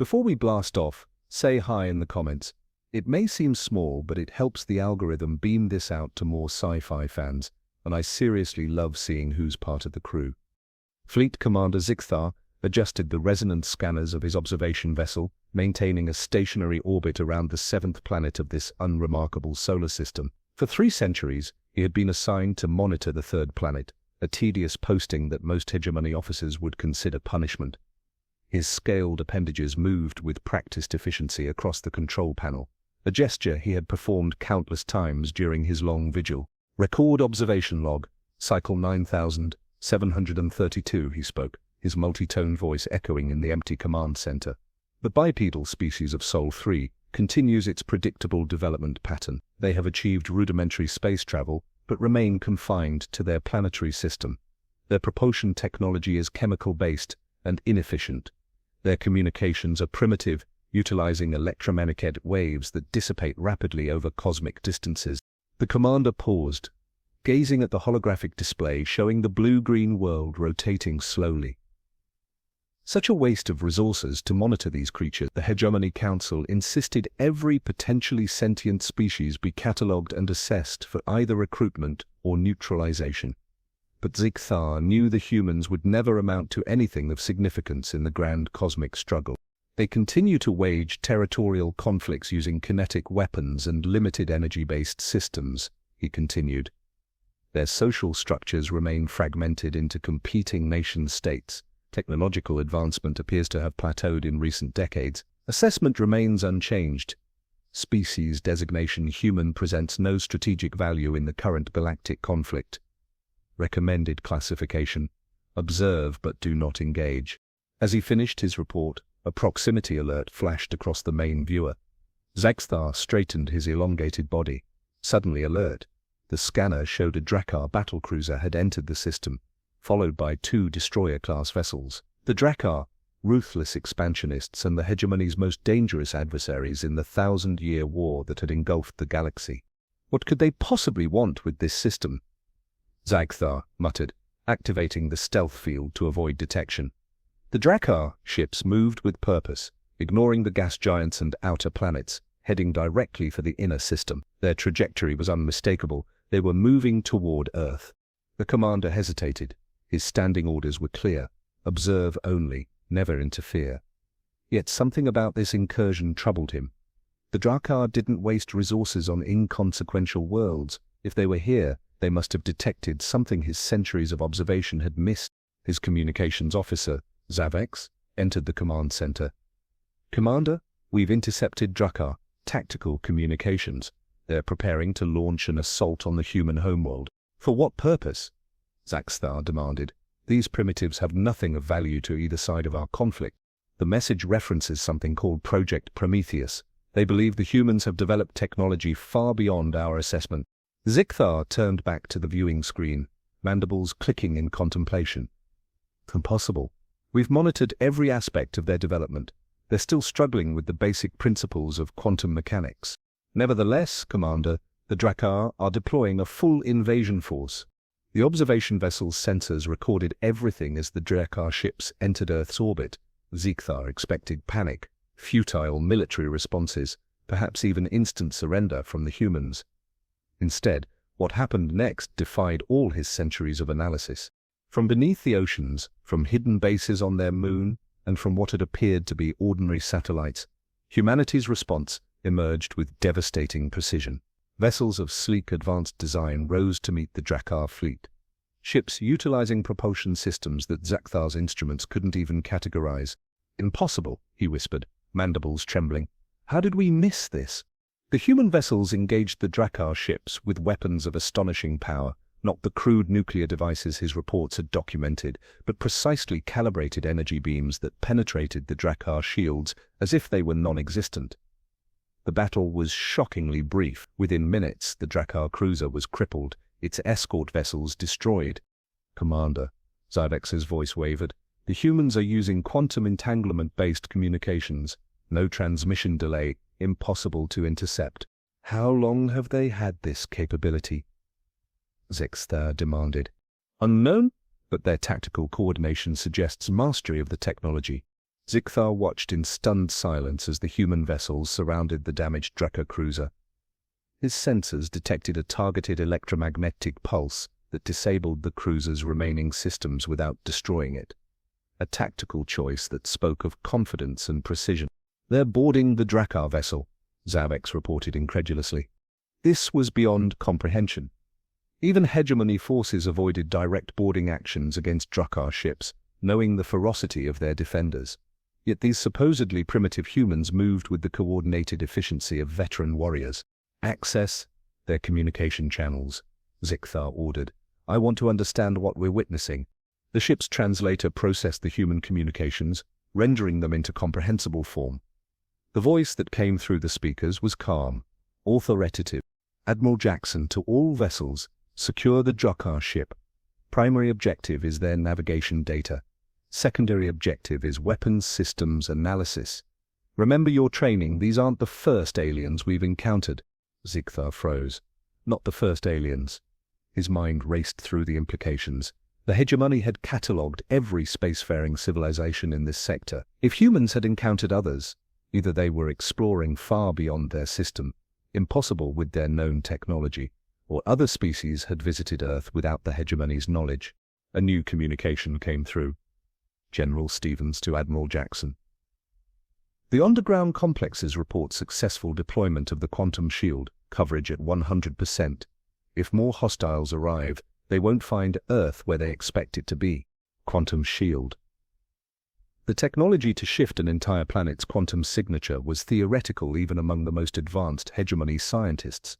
Before we blast off, say hi in the comments. It may seem small, but it helps the algorithm beam this out to more sci-fi fans, and I seriously love seeing who's part of the crew. Fleet Commander Zikthar adjusted the resonance scanners of his observation vessel, maintaining a stationary orbit around the 7th planet of this unremarkable solar system. For 3 centuries, he had been assigned to monitor the 3rd planet, a tedious posting that most hegemony officers would consider punishment. His scaled appendages moved with practiced efficiency across the control panel, a gesture he had performed countless times during his long vigil. Record observation log, cycle 9732, he spoke, his multi-tone voice echoing in the empty command center. The bipedal species of Sol 3 continues its predictable development pattern. They have achieved rudimentary space travel, but remain confined to their planetary system. Their propulsion technology is chemical-based and inefficient. Their communications are primitive, utilizing electromagnetic waves that dissipate rapidly over cosmic distances. The commander paused, gazing at the holographic display showing the blue-green world rotating slowly. Such a waste of resources to monitor these creatures. The Hegemony Council insisted every potentially sentient species be catalogued and assessed for either recruitment or neutralization. But Zikthar knew the humans would never amount to anything of significance in the grand cosmic struggle. They continue to wage territorial conflicts using kinetic weapons and limited energy-based systems, he continued. Their social structures remain fragmented into competing nation-states. Technological advancement appears to have plateaued in recent decades. Assessment remains unchanged. Species designation human presents no strategic value in the current galactic conflict. Recommended classification: observe but do not engage. As he finished his report, a proximity alert flashed across the main viewer. Zikthar straightened his elongated body. Suddenly alert. The scanner showed a Drakkar battlecruiser had entered the system, followed by 2 destroyer-class vessels. The Drakkar, ruthless expansionists and the hegemony's most dangerous adversaries in the 1,000-year war that had engulfed the galaxy. What could they possibly want with this system? Zikthar muttered, activating the stealth field to avoid detection. The Drakkar ships moved with purpose, ignoring the gas giants and outer planets, heading directly for the inner system. Their trajectory was unmistakable. They were moving toward Earth. The commander hesitated. His standing orders were clear: observe only, never interfere. Yet something about this incursion troubled him. The Drakkar didn't waste resources on inconsequential worlds. If they were here, they must have detected something his centuries of observation had missed. His communications officer, Zavex, entered the command center. Commander, we've intercepted Drakkar tactical communications. They're preparing to launch an assault on the human homeworld. For what purpose? Zikthar demanded. These primitives have nothing of value to either side of our conflict. The message references something called Project Prometheus. They believe the humans have developed technology far beyond our assessment. Zikthar turned back to the viewing screen, mandibles clicking in contemplation. Impossible. We've monitored every aspect of their development. They're still struggling with the basic principles of quantum mechanics. Nevertheless, Commander, the Drakkar are deploying a full invasion force. The observation vessel's sensors recorded everything as the Drakkar ships entered Earth's orbit. Zikthar expected panic, futile military responses, perhaps even instant surrender from the humans. Instead, what happened next defied all his centuries of analysis. From beneath the oceans, from hidden bases on their moon, and from what had appeared to be ordinary satellites, humanity's response emerged with devastating precision. Vessels of sleek, advanced design rose to meet the Drakkar fleet. Ships utilizing propulsion systems that Zikthar's instruments couldn't even categorize. Impossible, he whispered, mandibles trembling. How did we miss this? The human vessels engaged the Drakkar ships with weapons of astonishing power, not the crude nuclear devices his reports had documented, but precisely calibrated energy beams that penetrated the Drakkar shields as if they were non-existent. The battle was shockingly brief. Within minutes, the Drakkar cruiser was crippled, its escort vessels destroyed. Commander, Zivex's voice wavered. The humans are using quantum entanglement-based communications. No transmission delay, impossible to intercept. How long have they had this capability? Zikthar demanded. Unknown, but their tactical coordination suggests mastery of the technology. Zikthar watched in stunned silence as the human vessels surrounded the damaged Drakkar cruiser. His sensors detected a targeted electromagnetic pulse that disabled the cruiser's remaining systems without destroying it. A tactical choice that spoke of confidence and precision. "They're boarding the Drakkar vessel," Zavex reported incredulously. This was beyond comprehension. Even hegemony forces avoided direct boarding actions against Drakkar ships, knowing the ferocity of their defenders. Yet these supposedly primitive humans moved with the coordinated efficiency of veteran warriors. "Access their communication channels," Zikthar ordered. "I want to understand what we're witnessing." The ship's translator processed the human communications, rendering them into comprehensible form. The voice that came through the speakers was calm, authoritative. "Admiral Jackson, to all vessels, secure the Drakkar ship. Primary objective is their navigation data. Secondary objective is weapons systems analysis. Remember your training, these aren't the first aliens we've encountered." Zikthar froze. Not the first aliens. His mind raced through the implications. The hegemony had catalogued every spacefaring civilization in this sector. If humans had encountered others, either they were exploring far beyond their system, impossible with their known technology, or other species had visited Earth without the hegemony's knowledge. A new communication came through. General Stevens to Admiral Jackson. "The underground complexes report successful deployment of the quantum shield, coverage at 100%. If more hostiles arrive, they won't find Earth where they expect it to be." Quantum shield. The technology to shift an entire planet's quantum signature was theoretical even among the most advanced hegemony scientists.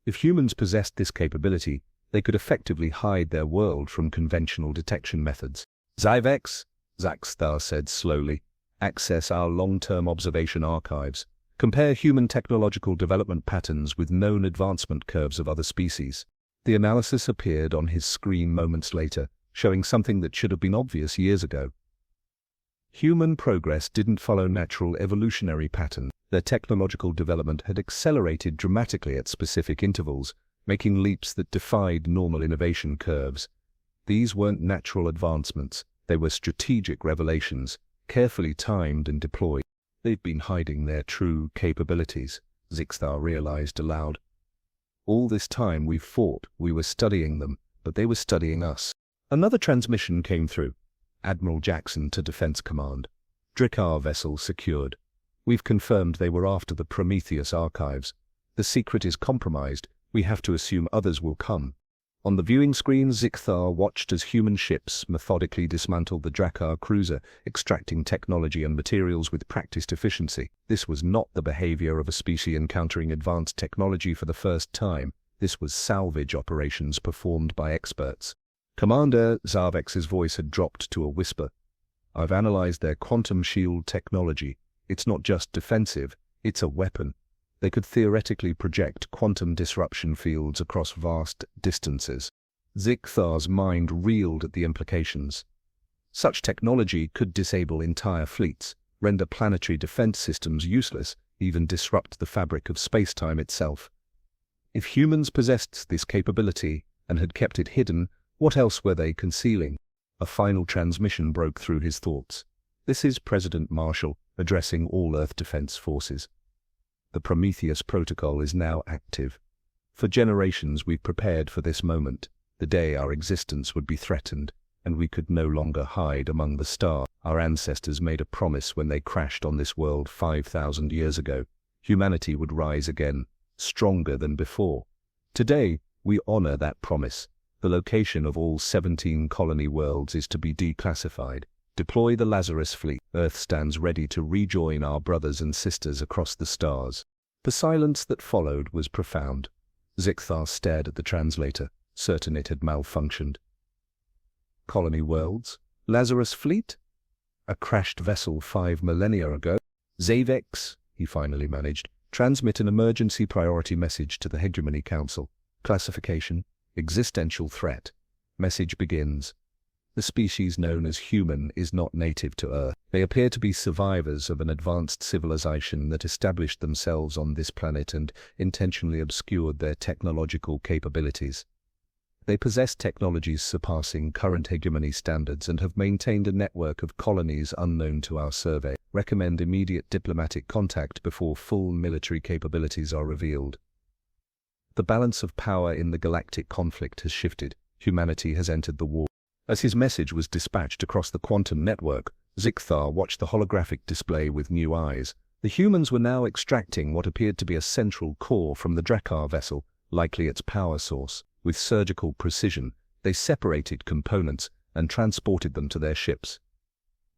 If humans possessed this capability, they could effectively hide their world from conventional detection methods. "Zyvex," Zikthar said slowly, "access our long-term observation archives. Compare human technological development patterns with known advancement curves of other species." The analysis appeared on his screen moments later, showing something that should have been obvious years ago. Human progress didn't follow natural evolutionary patterns. Their technological development had accelerated dramatically at specific intervals, making leaps that defied normal innovation curves. These weren't natural advancements, they were strategic revelations, carefully timed and deployed. "They've been hiding their true capabilities," Zikthar realized aloud. "All this time we've fought, we were studying them, but they were studying us." Another transmission came through. "Admiral Jackson to Defense Command. Drakkar vessel secured. We've confirmed they were after the Prometheus archives. The secret is compromised. We have to assume others will come." On the viewing screen, Zikthar watched as human ships methodically dismantled the Drakkar cruiser, extracting technology and materials with practiced efficiency. This was not the behavior of a species encountering advanced technology for the first time. This was salvage operations performed by experts. "Commander," Zavex's voice had dropped to a whisper. "I've analyzed their quantum shield technology. It's not just defensive, it's a weapon. They could theoretically project quantum disruption fields across vast distances." Zikthar's mind reeled at the implications. Such technology could disable entire fleets, render planetary defense systems useless, even disrupt the fabric of space-time itself. If humans possessed this capability and had kept it hidden, what else were they concealing? A final transmission broke through his thoughts. "This is President Marshall, addressing all Earth Defense Forces. The Prometheus Protocol is now active. For generations we've prepared for this moment, the day our existence would be threatened, and we could no longer hide among the stars. Our ancestors made a promise when they crashed on this world 5,000 years ago. Humanity would rise again, stronger than before. Today, we honor that promise. The location of all 17 colony worlds is to be declassified. Deploy the Lazarus fleet. Earth stands ready to rejoin our brothers and sisters across the stars." The silence that followed was profound. Zikthar stared at the translator, certain it had malfunctioned. "Colony worlds? Lazarus fleet? A crashed vessel 5 millennia ago?" "Zavex," he finally managed, "transmit an emergency priority message to the Hegemony Council. Classification: existential threat. Message begins. The species known as human is not native to Earth. They appear to be survivors of an advanced civilization that established themselves on this planet and intentionally obscured their technological capabilities. They possess technologies surpassing current hegemony standards and have maintained a network of colonies unknown to our survey. Recommend immediate diplomatic contact before full military capabilities are revealed. The balance of power in the galactic conflict has shifted. Humanity has entered the war. As his message was dispatched across the quantum network, Zikthar watched the holographic display with new eyes. The humans were now extracting what appeared to be a central core from the Drakkar vessel, likely its power source. With surgical precision, they separated components and transported them to their ships.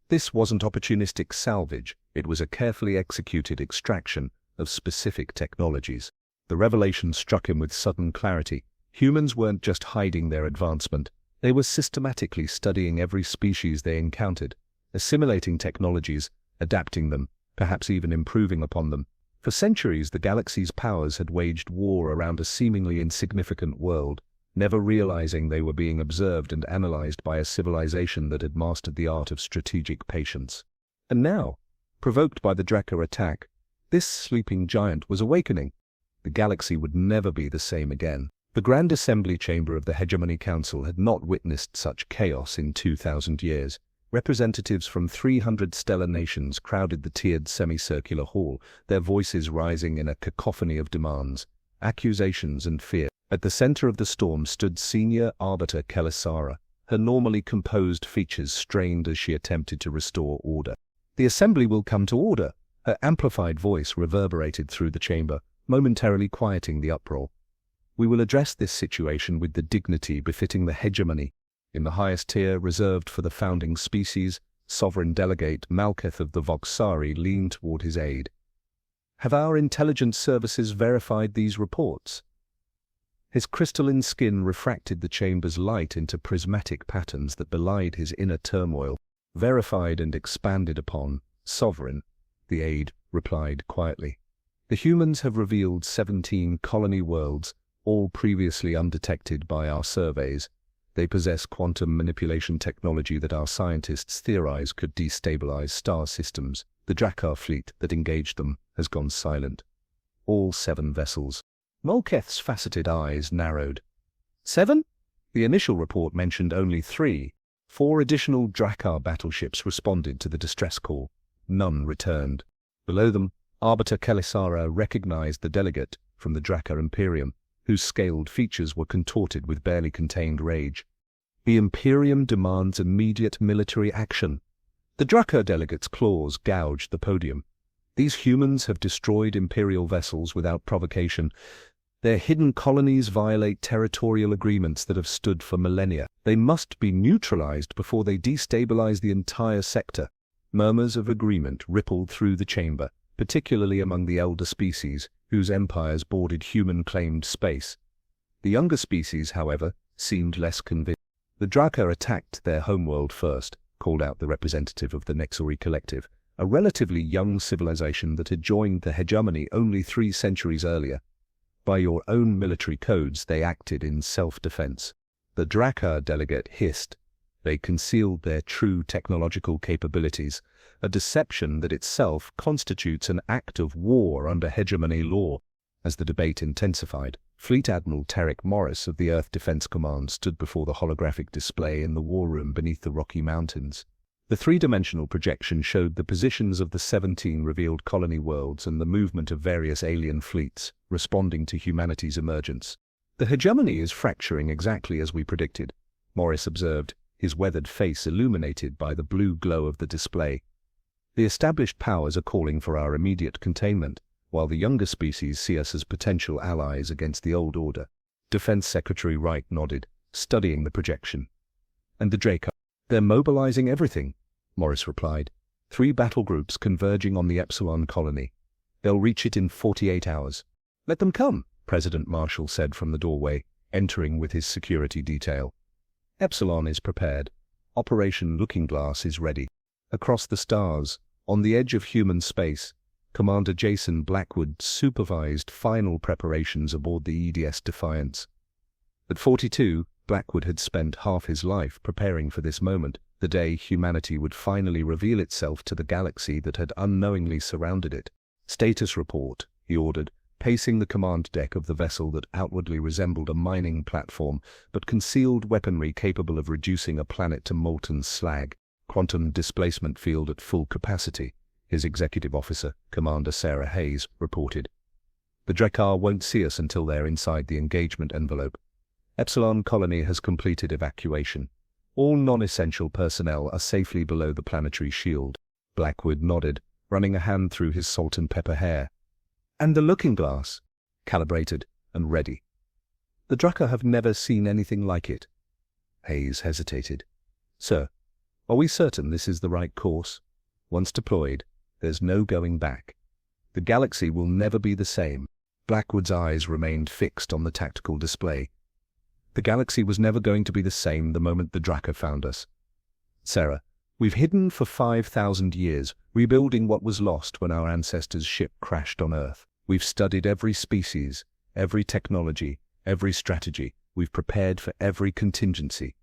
This wasn't opportunistic salvage, it was a carefully executed extraction of specific technologies. The revelation struck him with sudden clarity. Humans weren't just hiding their advancement, they were systematically studying every species they encountered, assimilating technologies, adapting them, perhaps even improving upon them. For centuries, the galaxy's powers had waged war around a seemingly insignificant world, never realizing they were being observed and analyzed by a civilization that had mastered the art of strategic patience. And now, provoked by the Drakkar attack, this sleeping giant was awakening. The galaxy would never be the same again. The Grand Assembly Chamber of the Hegemony Council had not witnessed such chaos in 2,000 years. Representatives from 300 stellar nations crowded the tiered semicircular hall, their voices rising in a cacophony of demands, accusations and fear. At the center of the storm stood Senior Arbiter Kelisara, her normally composed features strained as she attempted to restore order. "The Assembly will come to order," her amplified voice reverberated through the chamber, momentarily quieting the uproar. "We will address this situation with the dignity befitting the hegemony." In the highest tier, reserved for the founding species, Sovereign Delegate Malketh of the Voxari leaned toward his aide. "Have our intelligence services verified these reports?" His crystalline skin refracted the chamber's light into prismatic patterns that belied his inner turmoil. "Verified and expanded upon, Sovereign," the aide replied quietly. "The humans have revealed 17 colony worlds, all previously undetected by our surveys. They possess quantum manipulation technology that our scientists theorize could destabilize star systems. The Drakkar fleet that engaged them has gone silent. All 7 vessels." Malketh's faceted eyes narrowed. 7? The initial report mentioned only 3. 4 additional Drakkar battleships responded to the distress call. None returned. Below them, Arbiter Kelisara recognized the delegate from the Drakkar Imperium, whose scaled features were contorted with barely contained rage. "The Imperium demands immediate military action." The Drakkar delegate's claws gouged the podium. "These humans have destroyed Imperial vessels without provocation. Their hidden colonies violate territorial agreements that have stood for millennia. They must be neutralized before they destabilize the entire sector." Murmurs of agreement rippled through the chamber, particularly among the elder species, whose empires bordered human-claimed space. The younger species, however, seemed less convinced. "The Drakkar attacked their homeworld first," called out the representative of the Nexori Collective, a relatively young civilization that had joined the hegemony only 3 centuries earlier. "By your own military codes, they acted in self-defense." The Drakkar delegate hissed. "They concealed their true technological capabilities, a deception that itself constitutes an act of war under hegemony law." As the debate intensified, Fleet Admiral Tarek Morris of the Earth Defense Command stood before the holographic display in the war room beneath the Rocky Mountains. The 3-dimensional projection showed the positions of the 17 revealed colony worlds and the movement of various alien fleets, responding to humanity's emergence. "The hegemony is fracturing exactly as we predicted," Morris observed, his weathered face illuminated by the blue glow of the display. "The established powers are calling for our immediate containment, while the younger species see us as potential allies against the old order." Defense Secretary Wright nodded, studying the projection. "And the Drakkar? They're mobilizing everything," Morris replied. 3 battle groups converging on the Epsilon colony. They'll reach it in 48 hours. "Let them come," President Marshall said from the doorway, entering with his security detail. "Epsilon is prepared. Operation Looking Glass is ready." Across the stars, on the edge of human space, Commander Jason Blackwood supervised final preparations aboard the EDS Defiance. At 42, Blackwood had spent half his life preparing for this moment, the day humanity would finally reveal itself to the galaxy that had unknowingly surrounded it. "Status report," he ordered, pacing the command deck of the vessel that outwardly resembled a mining platform, but concealed weaponry capable of reducing a planet to molten slag. Quantum displacement field at full capacity, his executive officer, Commander Sarah Hayes, reported. The Drakkar won't see us until they're inside the engagement envelope. Epsilon Colony has completed evacuation. All non-essential personnel are safely below the planetary shield. Blackwood nodded, running a hand through his salt and pepper hair. And the looking glass? Calibrated and ready. The Drakkar have never seen anything like it. Hayes hesitated. Sir, are we certain this is the right course? Once deployed, there's no going back. The galaxy will never be the same. Blackwood's eyes remained fixed on the tactical display. The galaxy was never going to be the same the moment the Drakkar found us. Sarah, we've hidden for 5,000 years, rebuilding what was lost when our ancestors' ship crashed on Earth. We've studied every species, every technology, every strategy. We've prepared for every contingency.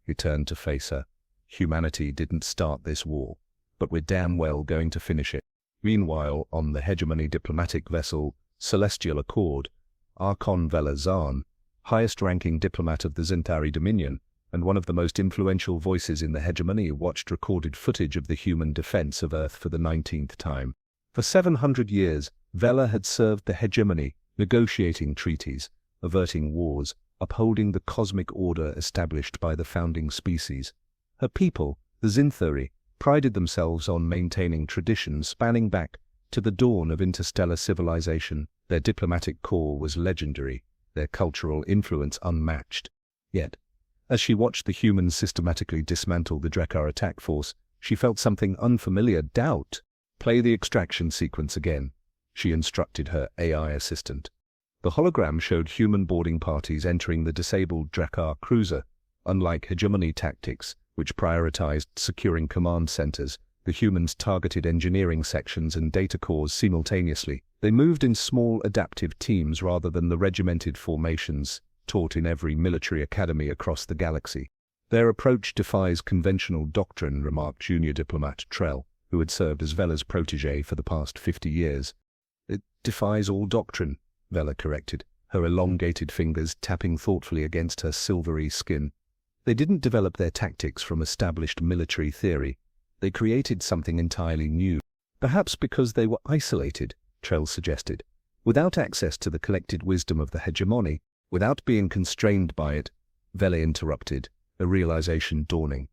He turned to face her. Humanity didn't start this war, but we're damn well going to finish it. Meanwhile, on the hegemony diplomatic vessel Celestial Accord, Archon Vela Zahn, highest-ranking diplomat of the Zentari Dominion, and one of the most influential voices in the hegemony, watched recorded footage of the human defense of Earth for the 19th time. For 700 years, Vela had served the hegemony, negotiating treaties, averting wars, upholding the cosmic order established by the founding species. Her people, the Zinthari, prided themselves on maintaining traditions spanning back to the dawn of interstellar civilization. Their diplomatic corps was legendary, their cultural influence unmatched. Yet, as she watched the humans systematically dismantle the Drakkar attack force, she felt something unfamiliar. Doubt. Play the extraction sequence again, she instructed her AI assistant. The hologram showed human boarding parties entering the disabled Drakkar cruiser. Unlike hegemony tactics, which prioritized securing command centers, the humans targeted engineering sections and data cores simultaneously. They moved in small adaptive teams rather than the regimented formations taught in every military academy across the galaxy. Their approach defies conventional doctrine, remarked junior diplomat Trell, who had served as Vela's protege for the past 50 years. It defies all doctrine, Vela corrected, her elongated fingers tapping thoughtfully against her silvery skin. They didn't develop their tactics from established military theory. They created something entirely new. Perhaps because they were isolated, Trell suggested. Without access to the collected wisdom of the hegemony, without being constrained by it, Vela interrupted, a realization dawning.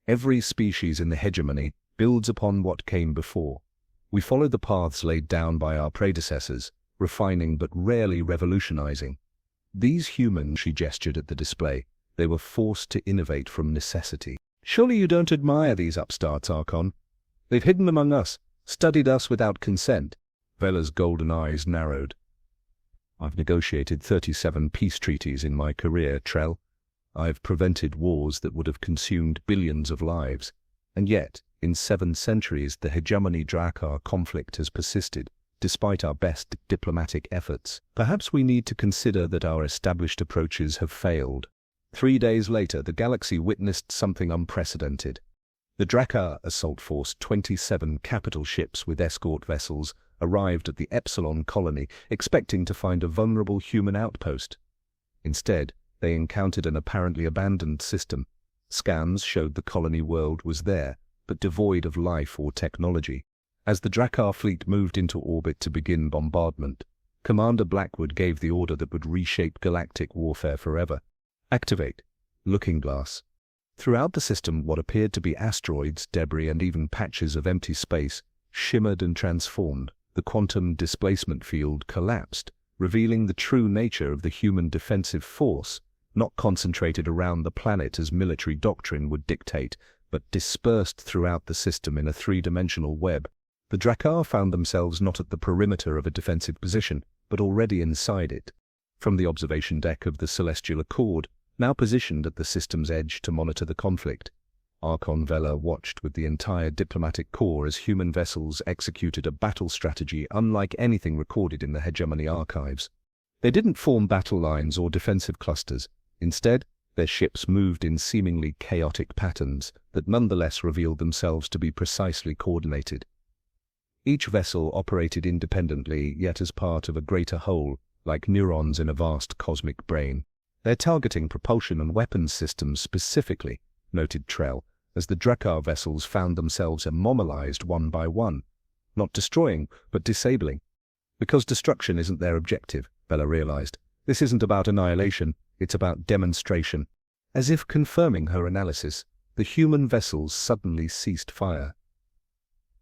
Every species in the hegemony builds upon what came before. We follow the paths laid down by our predecessors, refining but rarely revolutionizing. These humans, she gestured at the display, they were forced to innovate from necessity. Surely you don't admire these upstarts, Archon? They've hidden among us, studied us without consent. Vela's golden eyes narrowed. I've negotiated 37 peace treaties in my career, Trell. I've prevented wars that would have consumed billions of lives. And yet, in 7 centuries, the hegemony Drakkar conflict has persisted, despite our best diplomatic efforts. Perhaps we need to consider that our established approaches have failed. 3 days later, the galaxy witnessed something unprecedented. The Drakkar Assault Force 27 capital ships with escort vessels arrived at the Epsilon colony, expecting to find a vulnerable human outpost. Instead, they encountered an apparently abandoned system. Scans showed the colony world was there, but devoid of life or technology. As the Drakkar fleet moved into orbit to begin bombardment, Commander Blackwood gave the order that would reshape galactic warfare forever. Activate. Looking glass. Throughout the system, what appeared to be asteroids, debris, and even patches of empty space shimmered and transformed. The quantum displacement field collapsed, revealing the true nature of the human defensive force, not concentrated around the planet as military doctrine would dictate, but dispersed throughout the system in a 3-dimensional web. The Drakkar found themselves not at the perimeter of a defensive position, but already inside it. From the observation deck of the Celestial Accord, now positioned at the system's edge to monitor the conflict, Archon Vela watched with the entire diplomatic corps as human vessels executed a battle strategy unlike anything recorded in the hegemony archives. They didn't form battle lines or defensive clusters. Instead, their ships moved in seemingly chaotic patterns that nonetheless revealed themselves to be precisely coordinated. Each vessel operated independently, yet as part of a greater whole, like neurons in a vast cosmic brain. They're targeting propulsion and weapons systems specifically, noted Trell, as the Drakkar vessels found themselves immobilized one by one. Not destroying, but disabling. Because destruction isn't their objective, Bella realized. This isn't about annihilation, it's about demonstration. As if confirming her analysis, the human vessels suddenly ceased fire.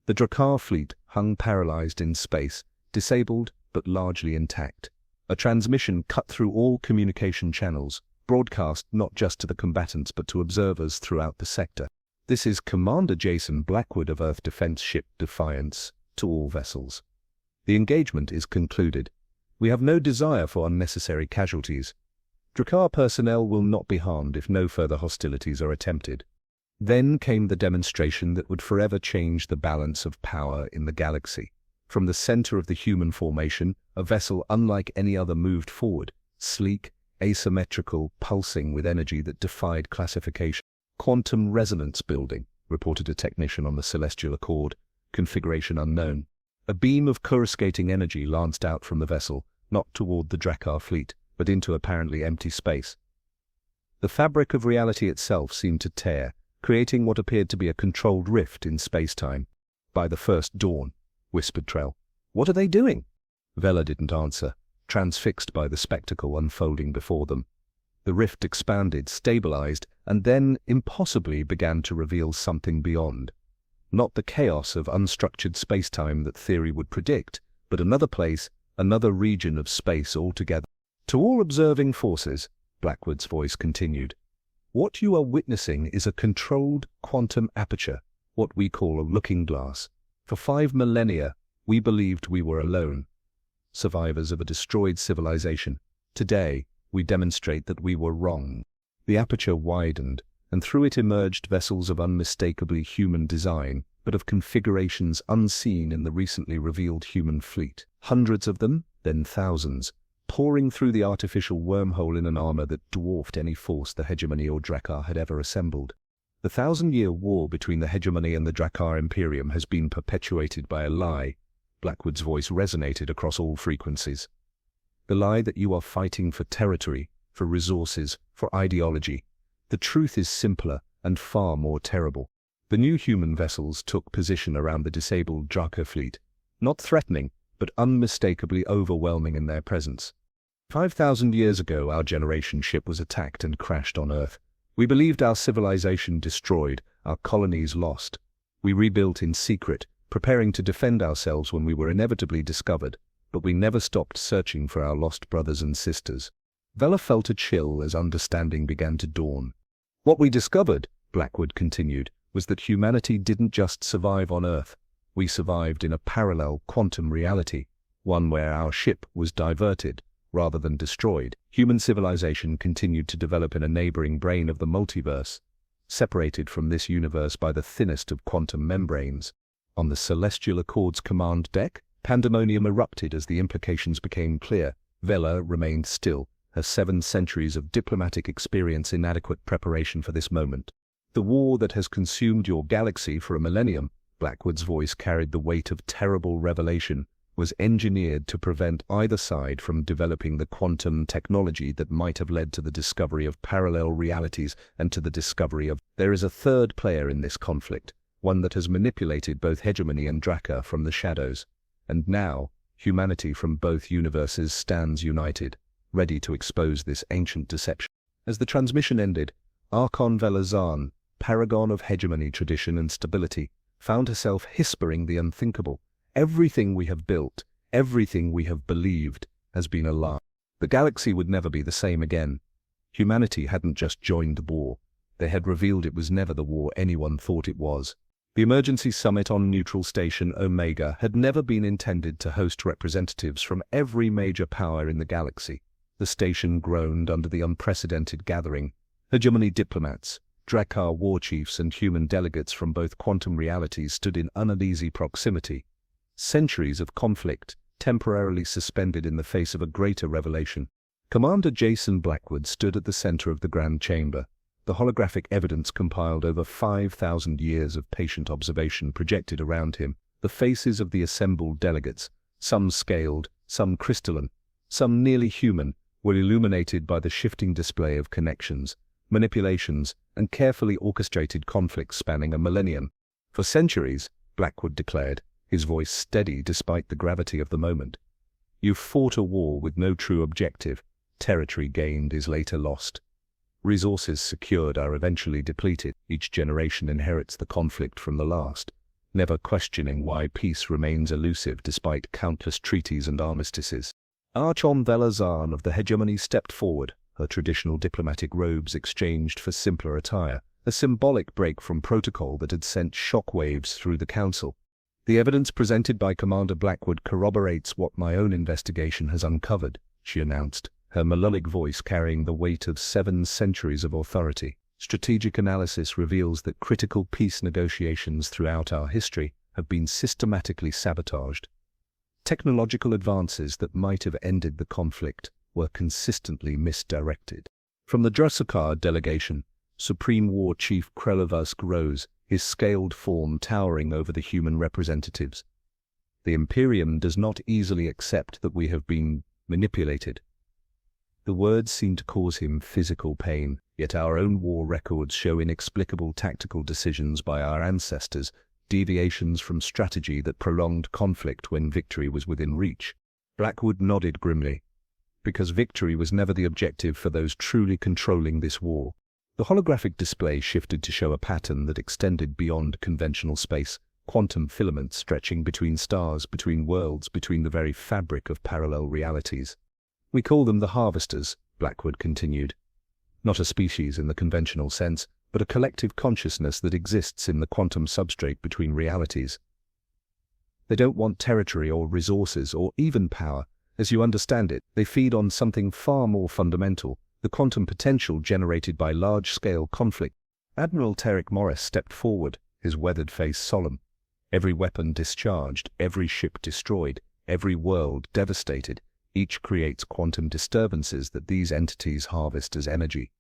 The Drakkar fleet hung paralyzed in space, disabled but largely intact. A transmission cut through all communication channels, broadcast not just to the combatants but to observers throughout the sector. This is Commander Jason Blackwood of Earth Defense Ship Defiance, to all vessels. The engagement is concluded. We have no desire for unnecessary casualties. Drakkar personnel will not be harmed if no further hostilities are attempted. Then came the demonstration that would forever change the balance of power in the galaxy. From the center of the human formation, a vessel unlike any other moved forward, sleek, asymmetrical, pulsing with energy that defied classification. Quantum resonance building, reported a technician on the Celestial Accord, configuration unknown. A beam of coruscating energy lanced out from the vessel, not toward the Drakkar fleet, but into apparently empty space. The fabric of reality itself seemed to tear, creating what appeared to be a controlled rift in space-time. By the first dawn, whispered Trell. What are they doing? Vela didn't answer, transfixed by the spectacle unfolding before them. The rift expanded, stabilized, and then, impossibly, began to reveal something beyond. Not the chaos of unstructured space-time that theory would predict, but another place, another region of space altogether. To all observing forces, Blackwood's voice continued, what you are witnessing is a controlled quantum aperture, what we call a looking glass. For 5 millennia, we believed we were alone, survivors of a destroyed civilization. Today, we demonstrate that we were wrong. The aperture widened, and through it emerged vessels of unmistakably human design, but of configurations unseen in the recently revealed human fleet. Hundreds of them, then thousands, pouring through the artificial wormhole in an armor that dwarfed any force the hegemony or Drakkar had ever assembled. The 1,000-year war between the hegemony and the Drakkar Imperium has been perpetuated by a lie. Blackwood's voice resonated across all frequencies. The lie that you are fighting for territory, for resources, for ideology. The truth is simpler and far more terrible. The new human vessels took position around the disabled Drakkar fleet, not threatening, but unmistakably overwhelming in their presence. 5,000 years ago, our generation ship was attacked and crashed on Earth. We believed our civilization destroyed, our colonies lost. We rebuilt in secret, preparing to defend ourselves when we were inevitably discovered, but we never stopped searching for our lost brothers and sisters. Vela felt a chill as understanding began to dawn. What we discovered, Blackwood continued, was that humanity didn't just survive on Earth. We survived in a parallel quantum reality, one where our ship was diverted, rather than destroyed. Human civilization continued to develop in a neighboring brain of the multiverse, separated from this universe by the thinnest of quantum membranes. On the Celestial Accord's command deck, pandemonium erupted as the implications became clear. Vela remained still, her 7 centuries of diplomatic experience inadequate preparation for this moment. The war that has consumed your galaxy for a millennium, Blackwood's voice carried the weight of terrible revelation, was engineered to prevent either side from developing the quantum technology that might have led to the discovery of parallel realities and to the discovery of... There is a third player in this conflict, one that has manipulated both hegemony and Drakkar from the shadows. And now, humanity from both universes stands united, ready to expose this ancient deception. As the transmission ended, Archon Vela Zahn, paragon of hegemony, tradition and stability, found herself whispering the unthinkable. Everything we have built, everything we have believed, has been a lie. The galaxy would never be the same again. Humanity hadn't just joined the war. They had revealed it was never the war anyone thought it was. The emergency summit on Neutral Station Omega had never been intended to host representatives from every major power in the galaxy. The station groaned under the unprecedented gathering. Hegemony diplomats, Drakkar war chiefs and human delegates from both quantum realities stood in uneasy proximity. Centuries of conflict, temporarily suspended in the face of a greater revelation. Commander Jason Blackwood stood at the center of the Grand Chamber. The holographic evidence compiled over 5,000 years of patient observation projected around him, The faces of the assembled delegates, some scaled, some crystalline, some nearly human, were illuminated by the shifting display of connections, manipulations, and carefully orchestrated conflicts spanning a millennium. For centuries, Blackwood declared, his voice steady despite the gravity of the moment. You've fought a war with no true objective. Territory gained is later lost. Resources secured are eventually depleted. Each generation inherits the conflict from the last, never questioning why peace remains elusive despite countless treaties and armistices. Archon Velazan of the hegemony stepped forward, her traditional diplomatic robes exchanged for simpler attire, a symbolic break from protocol that had sent shockwaves through the council. The evidence presented by Commander Blackwood corroborates what my own investigation has uncovered, she announced, her melodic voice carrying the weight of 7 centuries of authority. Strategic analysis reveals that critical peace negotiations throughout our history have been systematically sabotaged. Technological advances that might have ended the conflict were consistently misdirected. From the Drusukar delegation, Supreme War Chief Krelevask rose, his scaled form towering over the human representatives. The Imperium does not easily accept that we have been manipulated. The words seem to cause him physical pain, yet our own war records show inexplicable tactical decisions by our ancestors, deviations from strategy that prolonged conflict when victory was within reach. Blackwood nodded grimly, because victory was never the objective for those truly controlling this war. The holographic display shifted to show a pattern that extended beyond conventional space, quantum filaments stretching between stars, between worlds, between the very fabric of parallel realities. We call them the harvesters, Blackwood continued. Not a species in the conventional sense, but a collective consciousness that exists in the quantum substrate between realities. They don't want territory or resources or even power. As you understand it, they feed on something far more fundamental, the quantum potential generated by large-scale conflict. Admiral Tarek Morris stepped forward, his weathered face solemn. Every weapon discharged, every ship destroyed, every world devastated, each creates quantum disturbances that these entities harvest as energy.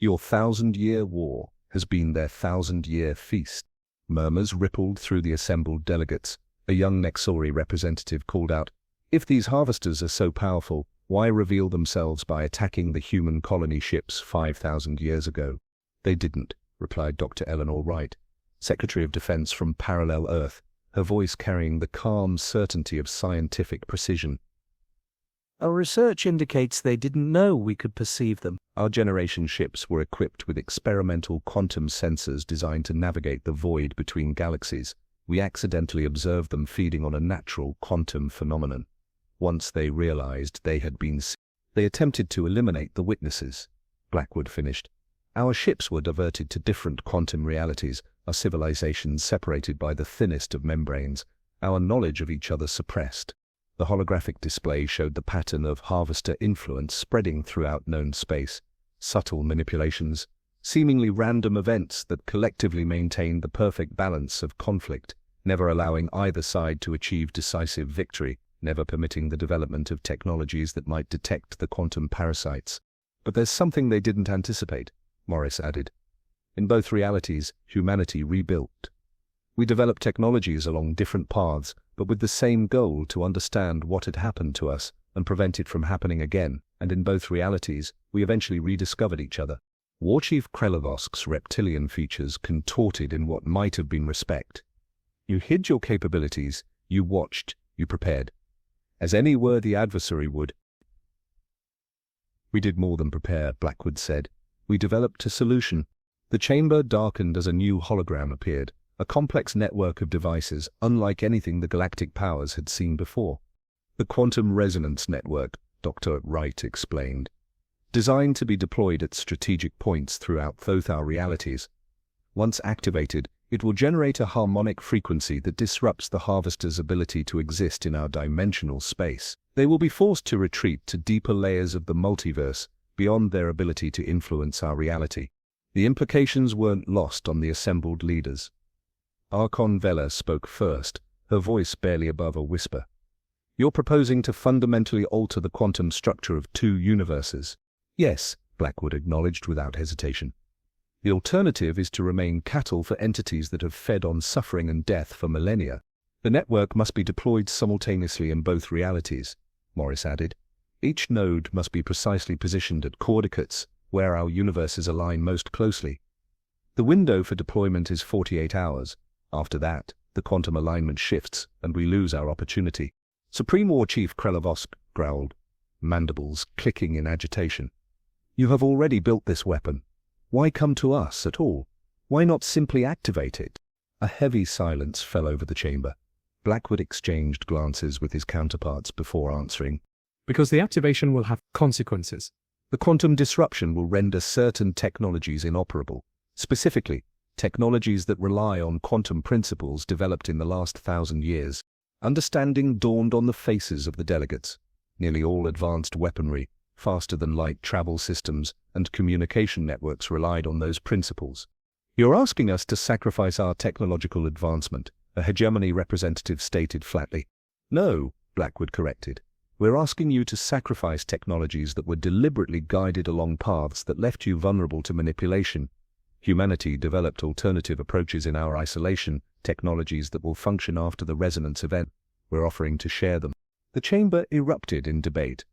Your 1,000-year war has been their 1,000-year feast. Murmurs rippled through the assembled delegates. A young Nexori representative called out, "If these harvesters are so powerful, why reveal themselves by attacking the human colony ships 5,000 years ago?" "They didn't," replied Dr. Eleanor Wright, Secretary of Defense from Parallel Earth, her voice carrying the calm certainty of scientific precision. "Our research indicates they didn't know we could perceive them." Our generation ships were equipped with experimental quantum sensors designed to navigate the void between galaxies. We accidentally observed them feeding on a natural quantum phenomenon. Once they realized they had been seen, they attempted to eliminate the witnesses. Blackwood finished. Our ships were diverted to different quantum realities, our civilizations separated by the thinnest of membranes, our knowledge of each other suppressed. The holographic display showed the pattern of harvester influence spreading throughout known space, subtle manipulations, seemingly random events that collectively maintained the perfect balance of conflict, never allowing either side to achieve decisive victory, never permitting the development of technologies that might detect the quantum parasites. "But there's something they didn't anticipate," Morris added. "In both realities, humanity rebuilt. We developed technologies along different paths, but with the same goal to understand what had happened to us and prevent it from happening again, and in both realities, we eventually rediscovered each other." War Chief Krelevosk's reptilian features contorted in what might have been respect. "You hid your capabilities, you watched, you prepared. As any worthy adversary would." "We did more than prepare," Blackwood said. "We developed a solution." The chamber darkened as a new hologram appeared, a complex network of devices unlike anything the galactic powers had seen before. "The Quantum Resonance Network," Dr. Wright explained. "Designed to be deployed at strategic points throughout both our realities. Once activated, it will generate a harmonic frequency that disrupts the harvester's ability to exist in our dimensional space. They will be forced to retreat to deeper layers of the multiverse, beyond their ability to influence our reality." The implications weren't lost on the assembled leaders. Archon Vela spoke first, her voice barely above a whisper. "You're proposing to fundamentally alter the quantum structure of 2 universes." "Yes," Blackwood acknowledged without hesitation. "The alternative is to remain cattle for entities that have fed on suffering and death for millennia. The network must be deployed simultaneously in both realities, Morris added. Each node must be precisely positioned at coordinates where our universes align most closely. The window for deployment is 48 hours. After that, the quantum alignment shifts and we lose our opportunity. Supreme War Chief Krelovosk growled, mandibles clicking in agitation. You have already built this weapon. Why come to us at all? Why not simply activate it? A heavy silence fell over the chamber. Blackwood exchanged glances with his counterparts before answering. Because the activation will have consequences. The quantum disruption will render certain technologies inoperable. Specifically, technologies that rely on quantum principles developed in the last 1,000 years. Understanding dawned on the faces of the delegates. Nearly all advanced weaponry, faster-than-light travel systems, and communication networks relied on those principles. You're asking us to sacrifice our technological advancement, a hegemony representative stated flatly. No, Blackwood corrected. We're asking you to sacrifice technologies that were deliberately guided along paths that left you vulnerable to manipulation. Humanity developed alternative approaches in our isolation, technologies that will function after the resonance event. We're offering to share them. The chamber erupted in debate.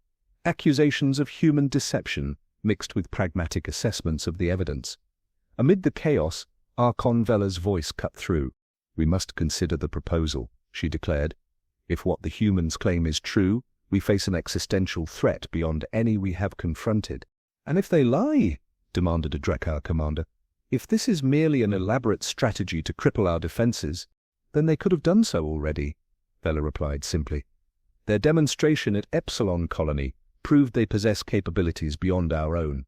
Accusations of human deception mixed with pragmatic assessments of the evidence. Amid the chaos, Archon Vela's voice cut through. We must consider the proposal, she declared. If what the humans claim is true, we face an existential threat beyond any we have confronted. And if they lie, demanded a Drakkar commander, if this is merely an elaborate strategy to cripple our defenses, then they could have done so already, Vela replied simply. Their demonstration at Epsilon Colony proved they possess capabilities beyond our own.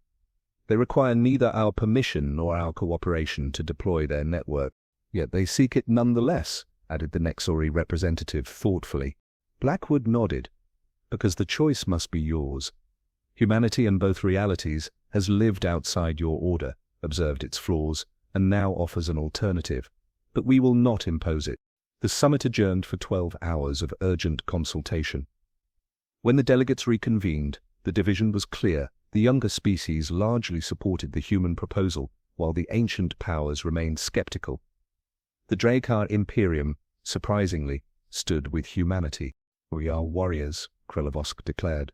They require neither our permission nor our cooperation to deploy their network. Yet they seek it nonetheless, added the Nexori representative thoughtfully. Blackwood nodded. Because the choice must be yours. Humanity in both realities has lived outside your order, observed its flaws, and now offers an alternative. But we will not impose it. The summit adjourned for 12 hours of urgent consultation. When the delegates reconvened, the division was clear. The younger species largely supported the human proposal, while the ancient powers remained skeptical. The Drakkar Imperium, surprisingly, stood with humanity. We are warriors, Krelovosk declared.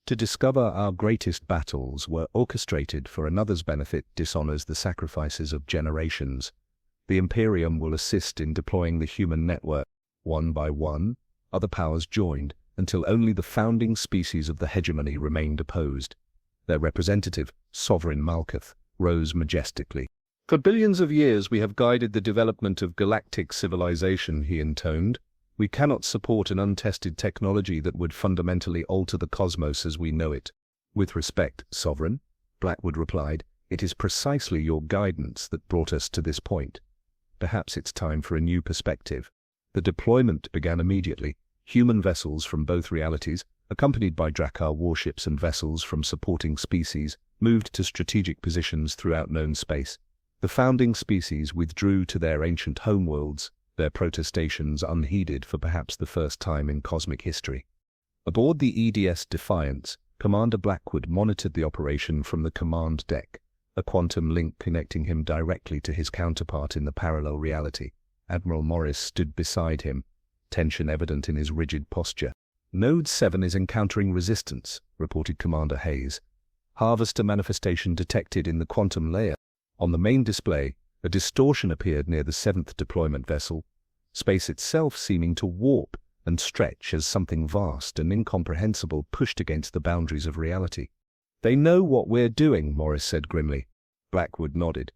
To discover our greatest battles were orchestrated for another's benefit dishonors the sacrifices of generations. The Imperium will assist in deploying the human network. One by one, other powers joined, until only the founding species of the hegemony remained opposed. Their representative, Sovereign Malkuth, rose majestically. For billions of years we have guided the development of galactic civilization, he intoned. We cannot support an untested technology that would fundamentally alter the cosmos as we know it. With respect, Sovereign, Blackwood replied, it is precisely your guidance that brought us to this point. Perhaps it's time for a new perspective. The deployment began immediately. Human vessels from both realities, accompanied by Drakkar warships and vessels from supporting species, moved to strategic positions throughout known space. The founding species withdrew to their ancient homeworlds, their protestations unheeded for perhaps the first time in cosmic history. Aboard the EDS Defiance, Commander Blackwood monitored the operation from the command deck, a quantum link connecting him directly to his counterpart in the parallel reality. Admiral Morris stood beside him, tension evident in his rigid posture. Node 7 is encountering resistance, reported Commander Hayes. Harvester manifestation detected in the quantum layer. On the main display, a distortion appeared near the 7th deployment vessel, space itself seeming to warp and stretch as something vast and incomprehensible pushed against the boundaries of reality. They know what we're doing, Morris said grimly. Blackwood nodded.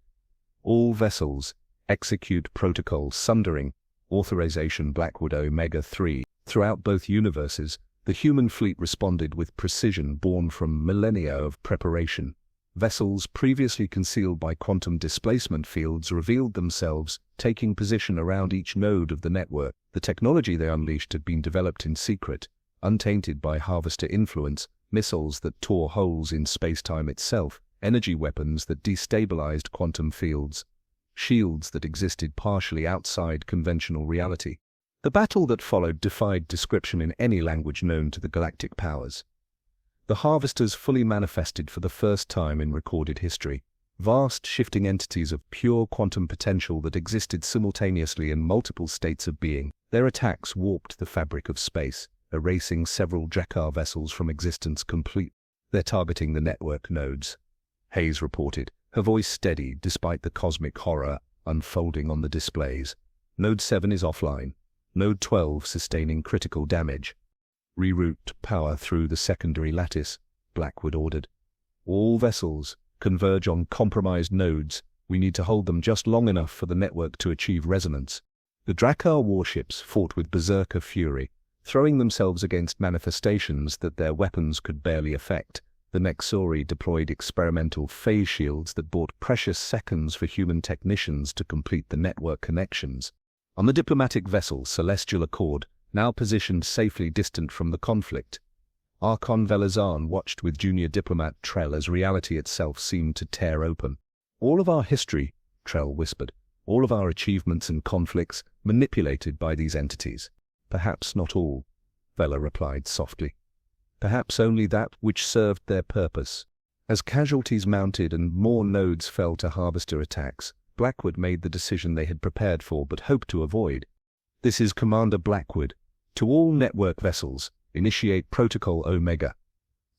All vessels, execute protocol sundering, authorization Blackwood Omega-3. Throughout both universes, the human fleet responded with precision born from millennia of preparation. Vessels previously concealed by quantum displacement fields revealed themselves, taking position around each node of the network. The technology they unleashed had been developed in secret, untainted by harvester influence, missiles that tore holes in space-time itself, energy weapons that destabilized quantum fields, shields that existed partially outside conventional reality. The battle that followed defied description in any language known to the galactic powers. The harvesters fully manifested for the first time in recorded history. vast shifting entities of pure quantum potential that existed simultaneously in multiple states of being. Their attacks warped the fabric of space, erasing several Drakkar vessels from existence complete. They're targeting the network nodes, Hayes reported, her voice steady despite the cosmic horror unfolding on the displays. Node 7 is offline. Node 12 sustaining critical damage. Reroute power through the secondary lattice, Blackwood ordered. All vessels converge on compromised nodes. We need to hold them just long enough for the network to achieve resonance. The Drakkar warships fought with berserker fury, throwing themselves against manifestations that their weapons could barely affect. The Nexori deployed experimental phase shields that bought precious seconds for human technicians to complete the network connections. On the diplomatic vessel Celestial Accord, now positioned safely distant from the conflict, Archon Velazan watched with junior diplomat Trell as reality itself seemed to tear open. All of our history, Trell whispered, all of our achievements and conflicts manipulated by these entities. Perhaps not all, Vela replied softly. Perhaps only that which served their purpose. As casualties mounted and more nodes fell to harvester attacks, Blackwood made the decision they had prepared for but hoped to avoid. This is Commander Blackwood. To all network vessels, initiate Protocol Omega.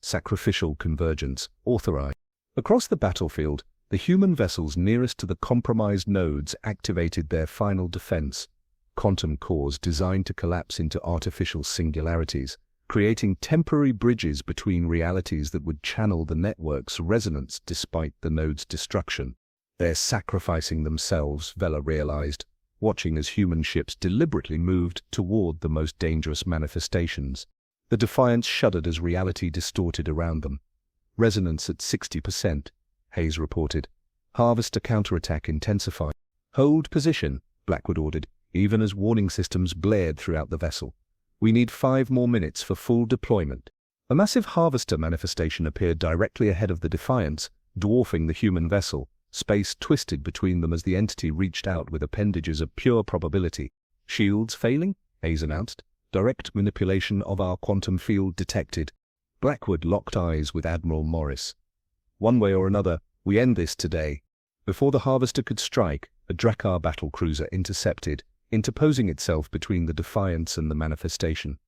Sacrificial convergence authorized. Across the battlefield, the human vessels nearest to the compromised nodes activated their final defense, quantum cores designed to collapse into artificial singularities, creating temporary bridges between realities that would channel the network's resonance despite the node's destruction. They're sacrificing themselves, Vela realized, watching as human ships deliberately moved toward the most dangerous manifestations. The Defiance shuddered as reality distorted around them. Resonance at 60%, Hayes reported. Harvester counterattack intensified. Hold position, Blackwood ordered, even as warning systems blared throughout the vessel. We need 5 more minutes for full deployment. A massive harvester manifestation appeared directly ahead of the Defiance, dwarfing the human vessel. Space twisted between them as the entity reached out with appendages of pure probability. Shields failing, Hayes announced. Direct manipulation of our quantum field detected. Blackwood locked eyes with Admiral Morris. One way or another, we end this today. Before the harvester could strike, a Drakkar battlecruiser intercepted, interposing itself between the Defiance and the manifestation.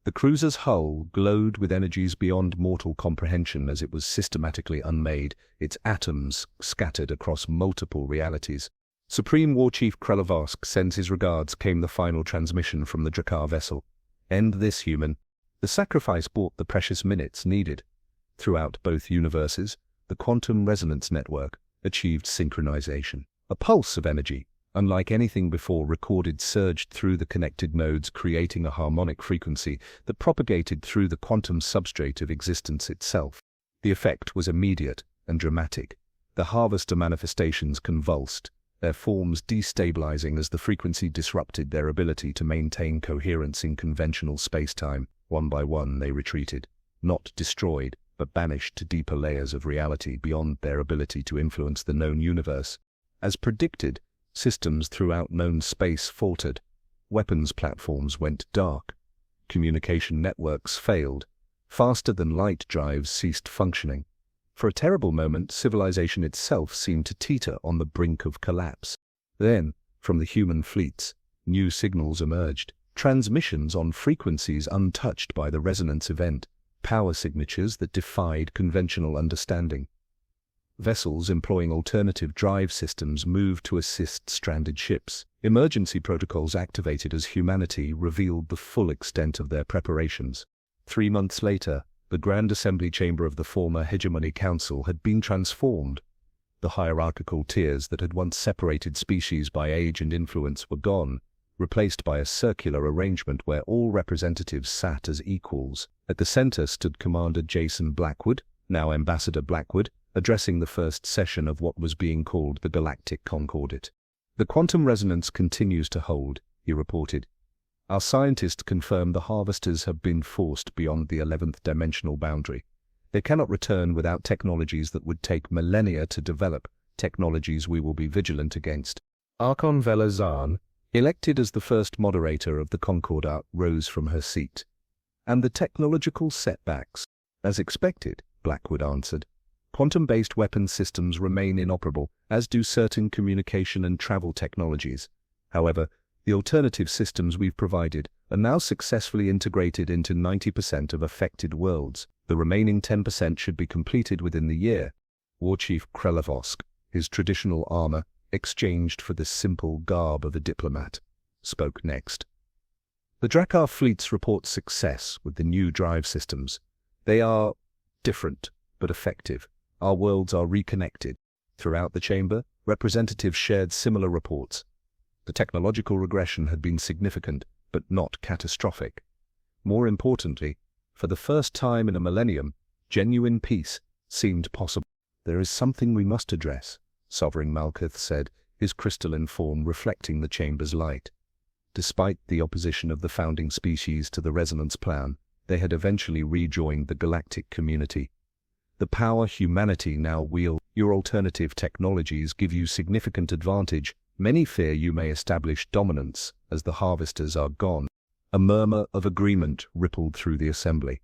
The cruiser's hull glowed with energies beyond mortal comprehension as it was systematically unmade, its atoms scattered across multiple realities. Supreme War Chief Krelovarsk sends his regards, came the final transmission from the Drakkar vessel. End this, human. The sacrifice bought the precious minutes needed. Throughout both universes, the quantum resonance network achieved synchronization. A pulse of energy, unlike anything before recorded, surged through the connected nodes, creating a harmonic frequency that propagated through the quantum substrate of existence itself. The effect was immediate and dramatic. The harvester manifestations convulsed, their forms destabilizing as the frequency disrupted their ability to maintain coherence in conventional space-time. One by one they retreated, not destroyed, but banished to deeper layers of reality beyond their ability to influence the known universe. As predicted, systems throughout known space faltered. Weapons platforms went dark. Communication networks failed. Faster-than-light drives ceased functioning. For a terrible moment, civilization itself seemed to teeter on the brink of collapse. Then, from the human fleets, new signals emerged. Transmissions on frequencies untouched by the resonance event. Power signatures that defied conventional understanding. Vessels employing alternative drive systems moved to assist stranded ships. Emergency protocols activated as humanity revealed the full extent of their preparations. 3 months later, the Grand Assembly Chamber of the former Hegemony Council had been transformed. The hierarchical tiers that had once separated species by age and influence were gone, replaced by a circular arrangement where all representatives sat as equals. At the center stood Commander Jason Blackwood, now Ambassador Blackwood, addressing the first session of what was being called the Galactic Concordate. The quantum resonance continues to hold, he reported. Our scientists confirm the harvesters have been forced beyond the 11th dimensional boundary. They cannot return without technologies that would take millennia to develop, technologies we will be vigilant against. Archon Velazan, elected as the first moderator of the Concordat, rose from her seat. And the technological setbacks? As expected, Blackwood answered. Quantum-based weapon systems remain inoperable, as do certain communication and travel technologies. However, the alternative systems we've provided are now successfully integrated into 90% of affected worlds. The remaining 10% should be completed within the year. War Chief Krelevosk, his traditional armor exchanged for the simple garb of a diplomat, spoke next. The Drakkar fleets report success with the new drive systems. They are different, but effective. Our worlds are reconnected. Throughout the chamber, representatives shared similar reports. The technological regression had been significant, but not catastrophic. More importantly, for the first time in a millennium, genuine peace seemed possible. There is something we must address, Sovereign Malkuth said, his crystalline form reflecting the chamber's light. Despite the opposition of the founding species to the resonance plan, they had eventually rejoined the galactic community. The power humanity now wields, your alternative technologies give you significant advantage. Many fear you may establish dominance as the harvesters are gone. A murmur of agreement rippled through the assembly.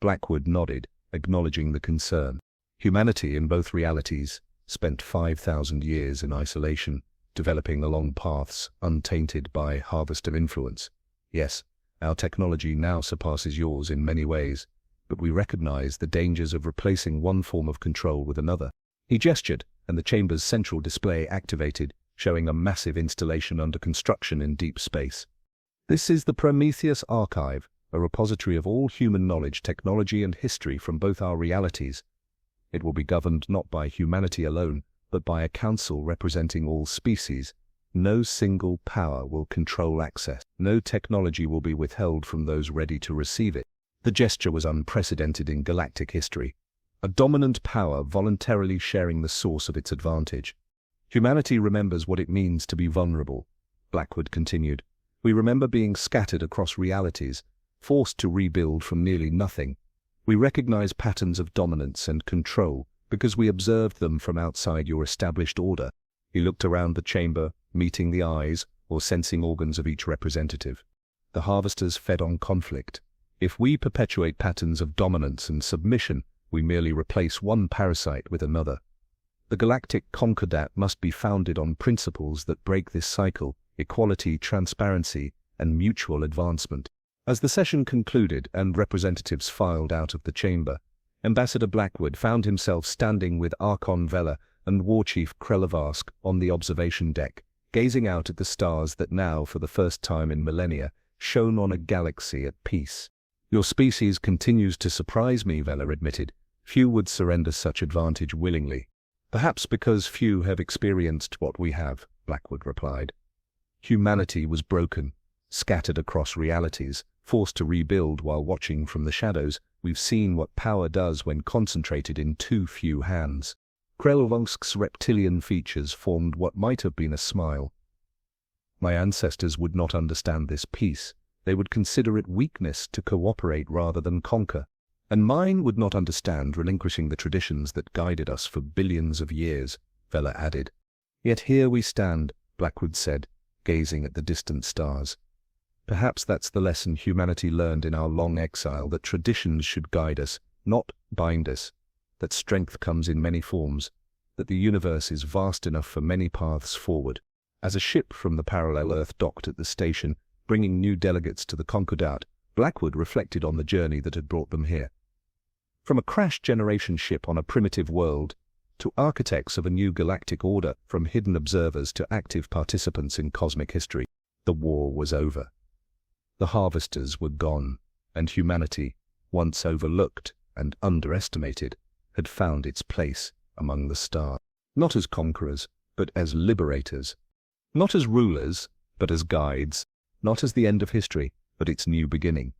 Blackwood nodded, acknowledging the concern. Humanity in both realities spent 5,000 years in isolation, developing along paths untainted by harvester influence. Yes, our technology now surpasses yours in many ways, but we recognize the dangers of replacing one form of control with another. He gestured, and the chamber's central display activated, showing a massive installation under construction in deep space. This is the Prometheus Archive, a repository of all human knowledge, technology, and history from both our realities. It will be governed not by humanity alone, but by a council representing all species. No single power will control access. No technology will be withheld from those ready to receive it. The gesture was unprecedented in galactic history. A dominant power voluntarily sharing the source of its advantage. Humanity remembers what it means to be vulnerable, Blackwood continued. We remember being scattered across realities, forced to rebuild from nearly nothing. We recognize patterns of dominance and control because we observed them from outside your established order. He looked around the chamber, meeting the eyes or sensing organs of each representative. The harvesters fed on conflict. If we perpetuate patterns of dominance and submission, we merely replace one parasite with another. The galactic concordat must be founded on principles that break this cycle: equality, transparency, and mutual advancement. As the session concluded and representatives filed out of the chamber, Ambassador Blackwood found himself standing with Archon Vela and War Chief Krelevosk on the observation deck, gazing out at the stars that now, for the first time in millennia, shone on a galaxy at peace. Your species continues to surprise me, Vela admitted. Few would surrender such advantage willingly. Perhaps because few have experienced what we have, Blackwood replied. Humanity was broken, scattered across realities, forced to rebuild while watching from the shadows. We've seen what power does when concentrated in too few hands. Krelevosk's reptilian features formed what might have been a smile. My ancestors would not understand this peace. They would consider it weakness to cooperate rather than conquer. And mine would not understand relinquishing the traditions that guided us for billions of years, Vela added. Yet here we stand, Blackwood said, gazing at the distant stars. Perhaps that's the lesson humanity learned in our long exile, that traditions should guide us, not bind us, that strength comes in many forms, that the universe is vast enough for many paths forward. As a ship from the parallel Earth docked at the station, bringing new delegates to the Concordat, Blackwood reflected on the journey that had brought them here. From a crashed generation ship on a primitive world, to architects of a new galactic order, from hidden observers to active participants in cosmic history, the war was over. The harvesters were gone, and humanity, once overlooked and underestimated, had found its place among the stars. Not as conquerors, but as liberators. Not as rulers, but as guides. Not as the end of history, but its new beginning.